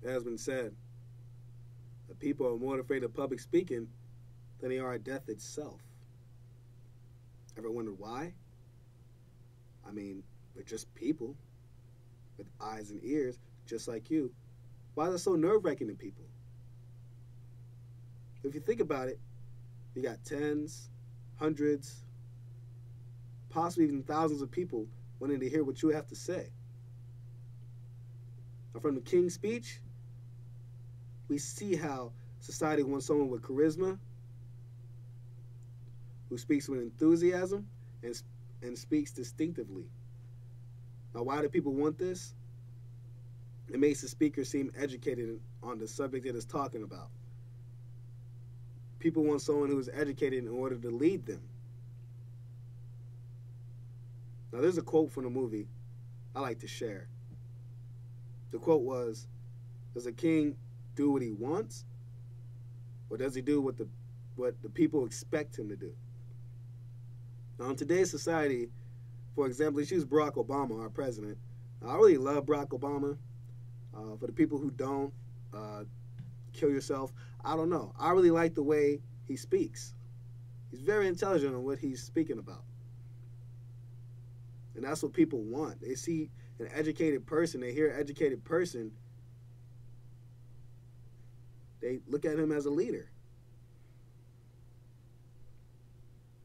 It has been said that people are more afraid of public speaking than they are of death itself. Ever wondered why? I mean, they're just people with eyes and ears, just like you. Why is it so nerve-wracking to people? If you think about it, you got tens, hundreds, possibly even thousands of people wanting to hear what you have to say. Now, from the King's speech, we see how society wants someone with charisma, who speaks with enthusiasm and speaks distinctively. Now, why do people want this? It makes the speaker seem educated on the subject it is talking about. People want someone who is educated in order to lead them. Now, there's a quote from the movie I like to share. The quote was, "Does a king do what he wants, or does he do what the people expect him to do?" Now, in today's society, for example, let's use Barack Obama, our president. I really love Barack Obama. For the people who don't, kill yourself. I don't know. I really like the way he speaks. He's very intelligent on what he's speaking about. And that's what people want. They see an educated person, they hear an educated person, they look at him as a leader.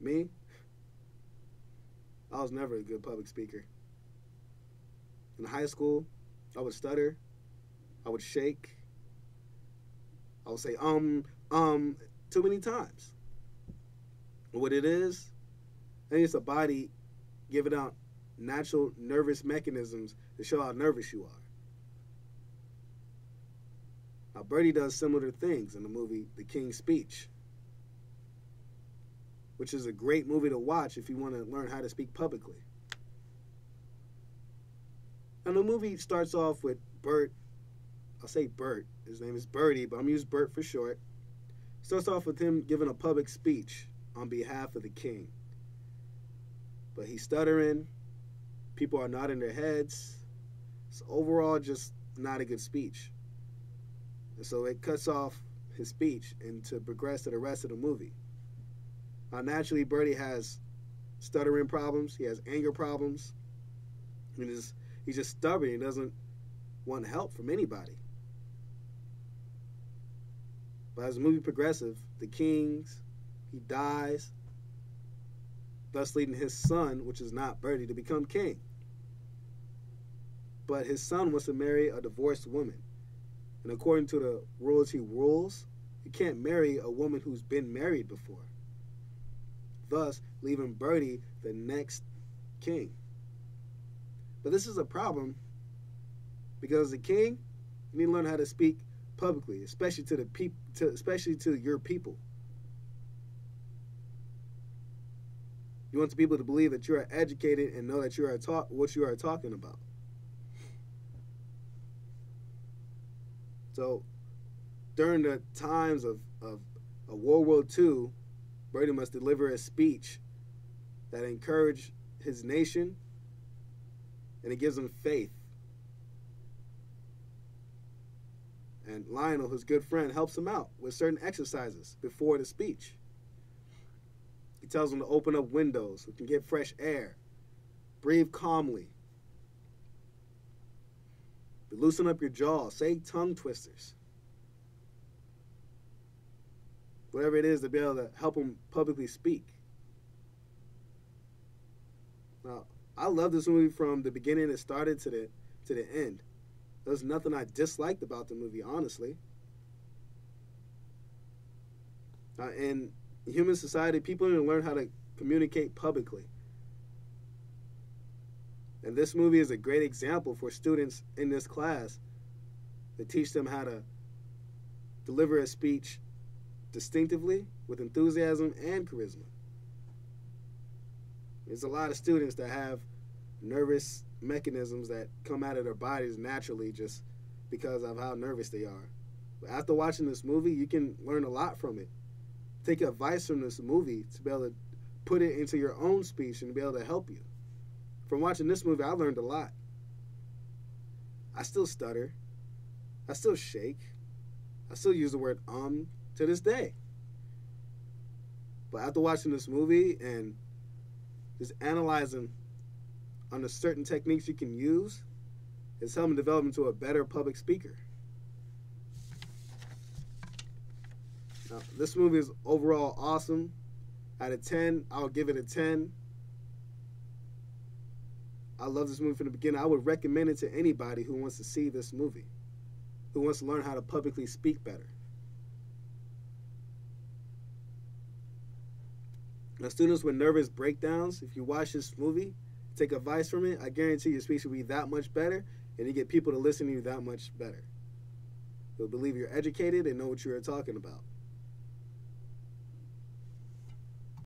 Me, I was never a good public speaker. In high school, I would stutter, I would shake, I would say too many times. What it is, I think it's a body giving out natural nervous mechanisms to show how nervous you are. Now, Birdie does similar things in the movie The King's Speech, which is a great movie to watch if you want to learn how to speak publicly. And the movie starts off with Bert. I'll say Bert. His name is Birdie, but I'm going to use Bert for short. Starts off with him giving a public speech on behalf of the king. But he's stuttering. People are nodding their heads. It's overall just not a good speech. And so it cuts off his speech and to progress to the rest of the movie. Now, naturally, Birdie has stuttering problems. He has anger problems. He's just stubborn. He doesn't want help from anybody. But as the movie progresses, the king, he dies, thus leading his son, which is not Birdie, to become king. But his son wants to marry a divorced woman. And according to the royalty rules, you can't marry a woman who's been married before, thus leaving Birdie the next king. But this is a problem because as a king, you need to learn how to speak publicly, especially to your people. You want the people to believe that you are educated and know that you are what you are talking about. So, during the times of World War II, Birdie must deliver a speech that encouraged his nation and it gives him faith. And Lionel, his good friend, helps him out with certain exercises before the speech. He tells him to open up windows so he can get fresh air, breathe calmly, loosen up your jaw, say tongue twisters. Whatever it is to be able to help him publicly speak. Now, I love this movie from the beginning it started to the end. There's nothing I disliked about the movie, honestly. In human society, people need to learn how to communicate publicly. And this movie is a great example for students in this class to teach them how to deliver a speech distinctively, with enthusiasm and charisma. There's a lot of students that have nervous mechanisms that come out of their bodies naturally just because of how nervous they are. But after watching this movie, you can learn a lot from it. Take advice from this movie to be able to put it into your own speech and be able to help you. From watching this movie, I learned a lot. I still stutter. I still shake. I still use the word to this day. But after watching this movie and just analyzing on the certain techniques you can use, it's helped me develop into a better public speaker. Now, this movie is overall awesome. Out of 10, I'll give it a 10. I love this movie from the beginning. I would recommend it to anybody who wants to see this movie, who wants to learn how to publicly speak better. Now, students with nervous breakdowns, if you watch this movie, take advice from it, I guarantee your speech will be that much better, and you get people to listen to you that much better. They'll believe you're educated and know what you're talking about.